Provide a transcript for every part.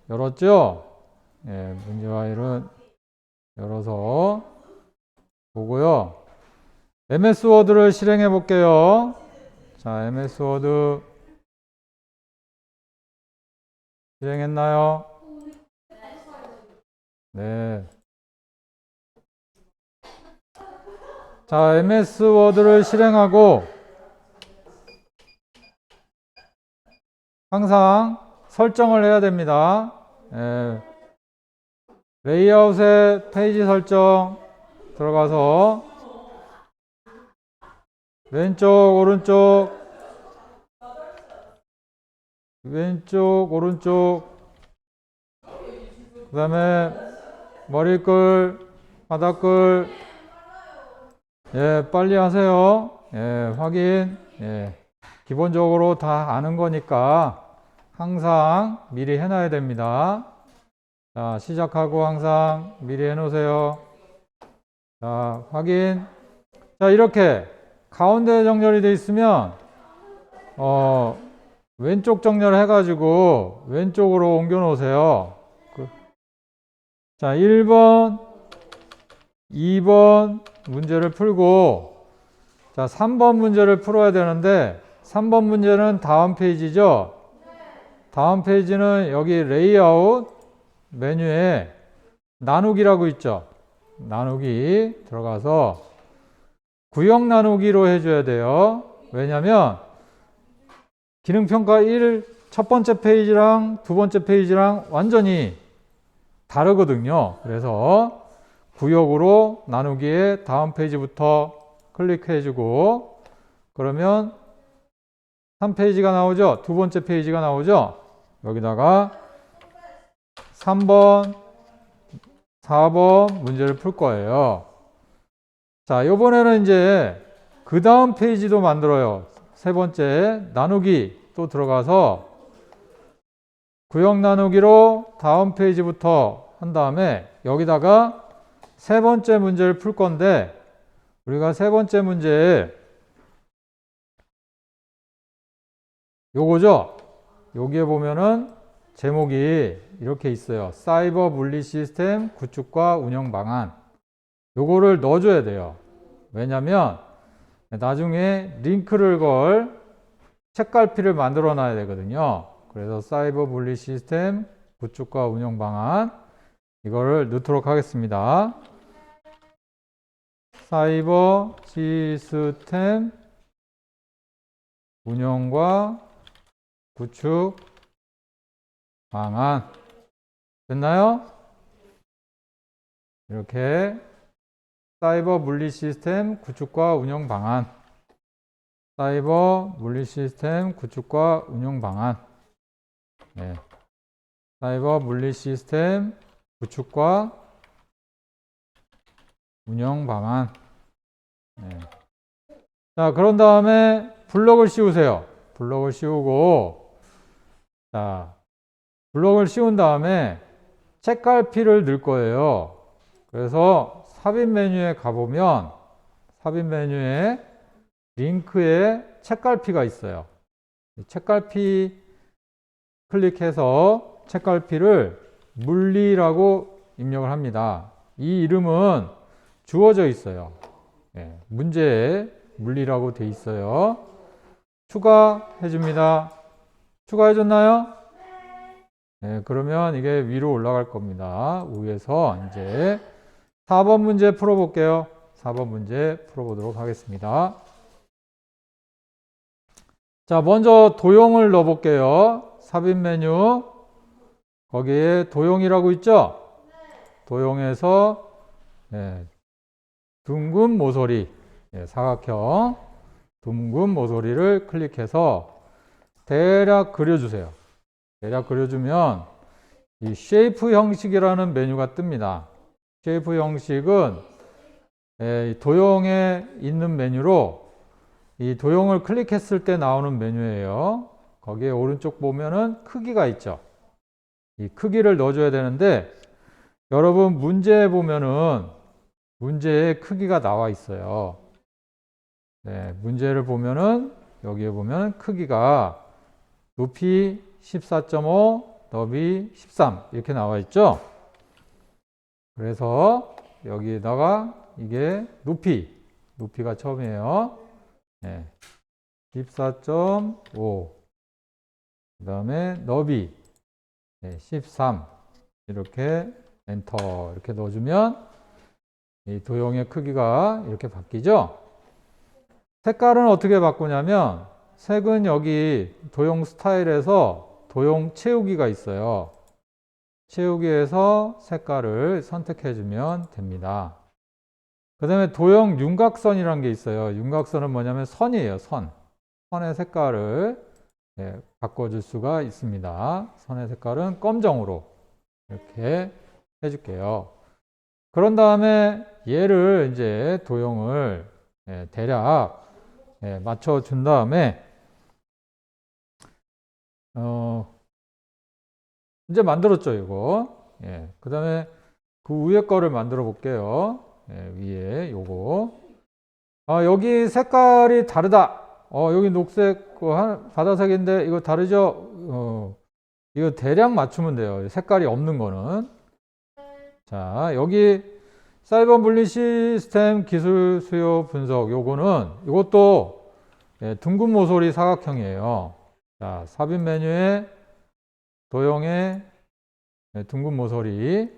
열었죠? 예, 문제 파일은 열어서 보고요. MS 워드를 실행해 볼게요. 자, MS 워드 실행했나요? 네. 자, MS 워드를 실행하고 항상 설정을 해야 됩니다. 예. 레이아웃의 페이지 설정 들어가서 왼쪽, 오른쪽, 왼쪽, 오른쪽, 그 다음에 머리글, 바닥글, 예, 빨리 하세요. 예, 확인. 예, 기본적으로 다 아는 거니까 항상 미리 해놔야 됩니다. 자, 시작하고 항상 미리 해놓으세요. 자, 확인. 자, 이렇게 가운데 정렬이 되어 있으면 왼쪽 정렬 해가지고 왼쪽으로 옮겨 놓으세요. 자, 1번, 2번 문제를 풀고, 자, 3번 문제를 풀어야 되는데 3번 문제는 다음 페이지죠. 다음 페이지는 여기 레이아웃 메뉴에 나누기라고 있죠. 나누기 들어가서 구역 나누기로 해줘야 돼요. 왜냐면 기능평가 1 첫 번째 페이지랑 두 번째 페이지랑 완전히 다르거든요. 그래서 구역으로 나누기에 다음 페이지부터 클릭해주고, 그러면 3페이지가 나오죠. 두 번째 페이지가 나오죠. 여기다가 3번, 4번 문제를 풀 거예요. 자, 요번에는 이제 그 다음 페이지도 만들어요. 세 번째 나누기 또 들어가서 구역 나누기로 다음 페이지부터 한 다음에 여기다가 세 번째 문제를 풀 건데, 우리가 세 번째 문제 요거죠. 여기에 보면은 제목이 이렇게 있어요. 사이버 물리 시스템 구축과 운영 방안. 요거를 넣어줘야 돼요. 왜냐면 나중에 링크를 걸 책갈피를 만들어 놔야 되거든요. 그래서 사이버 물리 시스템 구축과 운영 방안 이거를 넣도록 하겠습니다. 사이버 시스템 운영과 구축 방안 됐나요? 이렇게 사이버 물리 시스템 구축과 운영 방안, 사이버 물리 시스템 구축과 운영 방안, 네. 사이버 물리 시스템 구축과 운영 방안. 네. 자, 그런 다음에 블럭을 씌우세요. 블럭을 씌우고, 자, 블럭을 씌운 다음에 책갈피를 넣을 거예요. 그래서 삽입 메뉴에 가보면 삽입 메뉴에 링크에 책갈피가 있어요. 책갈피 클릭해서 책갈피를 물리라고 입력을 합니다. 이 이름은 주어져 있어요. 네, 문제에 물리라고 돼 있어요. 추가해 줍니다. 추가해 줬나요? 네, 그러면 이게 위로 올라갈 겁니다. 위에서 이제 4번 문제 풀어볼게요. 4번 문제 풀어보도록 하겠습니다. 자, 먼저 도형을 넣어볼게요. 삽입 메뉴. 거기에 도형이라고 있죠? 도형에서 네, 둥근 모서리, 네, 사각형 둥근 모서리를 클릭해서 대략 그려주세요. 대략 그려주면 이 쉐이프 형식이라는 메뉴가 뜹니다. 쉐이프 형식은 도형에 있는 메뉴로 이 도형을 클릭했을 때 나오는 메뉴예요. 거기에 오른쪽 보면은 크기가 있죠. 이 크기를 넣어줘야 되는데 여러분 문제에 보면은 문제의 크기가 나와 있어요. 네, 문제를 보면은 여기에 보면 크기가 높이 14.5, 너비 13 이렇게 나와 있죠. 그래서 여기다가 이게 높이가 처음이에요. 네. 14.5 그 다음에 너비 13 이렇게 엔터 이렇게 넣어주면 이 도형의 크기가 이렇게 바뀌죠. 색깔은 어떻게 바꾸냐면 색은 여기 도형 스타일에서 도형 채우기가 있어요. 채우기에서 색깔을 선택해주면 됩니다. 그 다음에 도형 윤곽선이라는 게 있어요. 윤곽선은 뭐냐면 선이에요. 선의 색깔을 바꿔줄 수가 있습니다. 선의 색깔은 검정으로 이렇게 해줄게요. 그런 다음에 얘를 이제 도형을 대략 맞춰준 다음에 이제 만들었죠, 이거. 그 다음에 그 위에 거를 만들어 볼게요. 위에 요거. 여기 색깔이 다르다. 여기 녹색, 바다색인데 이거 다르죠? 이거 대략 맞추면 돼요. 색깔이 없는 거는. 자, 여기 사이버 물리 시스템 기술 수요 분석 이것도 둥근 모서리 사각형이에요. 자, 삽입 메뉴에 도형의 둥근 모서리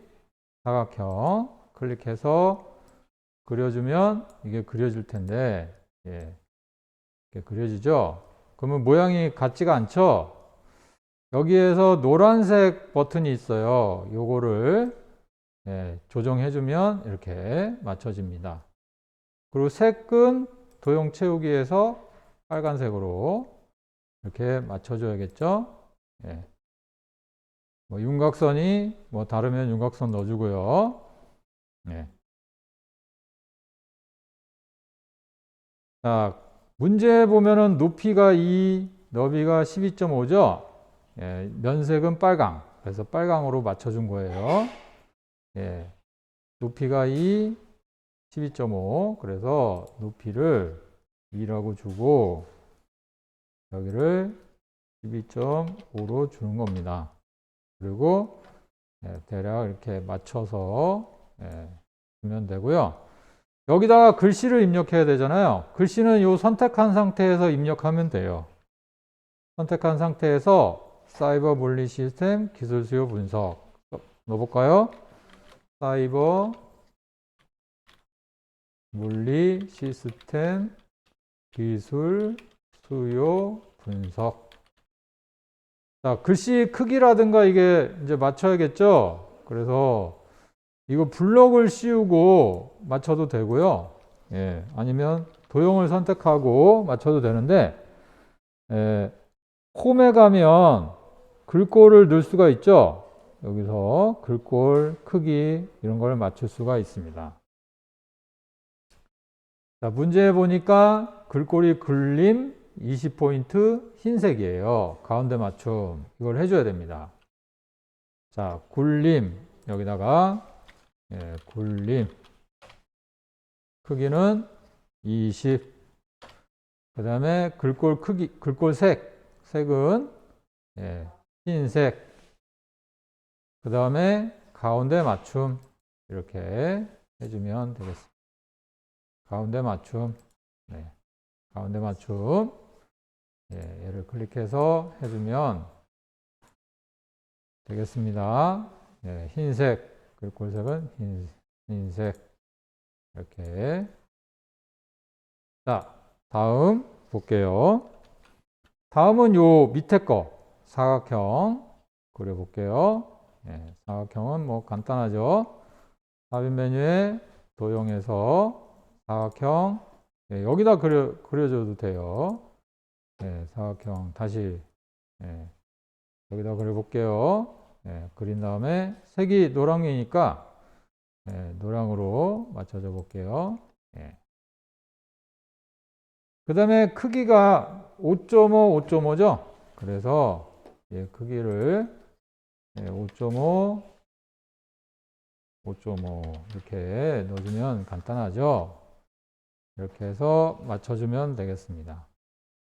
사각형 클릭해서 그려주면 이게 그려질 텐데 이렇게 그려지죠. 그러면 모양이 같지가 않죠. 여기에서 노란색 버튼이 있어요. 요거를 조정해주면 이렇게 맞춰집니다. 그리고 색은 도형 채우기에서 빨간색으로 이렇게 맞춰줘야겠죠. 뭐 윤곽선이 뭐 다르면 윤곽선 넣어주고요. 자, 문제 보면은 높이가 2, 너비가 12.5죠. 면색은 빨강. 그래서 빨강으로 맞춰준 거예요. 높이가 2, 12.5. 그래서 높이를 2라고 주고 여기를 12.5로 주는 겁니다. 그리고 대략 이렇게 맞춰서 주면 되고요. 여기다가 글씨를 입력해야 되잖아요. 글씨는 이 선택한 상태에서 입력하면 돼요. 선택한 상태에서 사이버 물리 시스템 기술 수요 분석 넣어볼까요? 사이버 물리 시스템 기술 수요 분석. 자, 글씨 크기라든가 이게 이제 맞춰야겠죠? 그래서 이거 블럭을 씌우고 맞춰도 되고요. 아니면 도형을 선택하고 맞춰도 되는데, 홈에 가면 글꼴을 넣을 수가 있죠? 여기서 글꼴 크기 이런 걸 맞출 수가 있습니다. 자, 문제 보니까 글꼴이 글림 20포인트 흰색이에요. 가운데 맞춤. 이걸 해줘야 됩니다. 자, 굴림. 여기다가, 굴림. 크기는 20. 그 다음에 글꼴 크기, 글꼴 색은, 흰색. 그 다음에 가운데 맞춤. 이렇게 해주면 되겠습니다. 가운데 맞춤. 가운데 맞춤. 얘를 클릭해서 해주면 되겠습니다. 흰색, 글꼴색은 흰색. 이렇게. 자, 다음 볼게요. 다음은 요 밑에 거, 사각형 그려볼게요. 사각형은 뭐 간단하죠. 삽입 메뉴에 도형에서 사각형, 여기다 그려줘도 돼요. 사각형 다시 여기다 그려볼게요. 그린 다음에 색이 노랑이니까 노랑으로 맞춰줘 볼게요. 그 다음에 크기가 5.5, 5.5죠. 그래서 크기를 5.5, 5.5 이렇게 넣어주면 간단하죠. 이렇게 해서 맞춰주면 되겠습니다.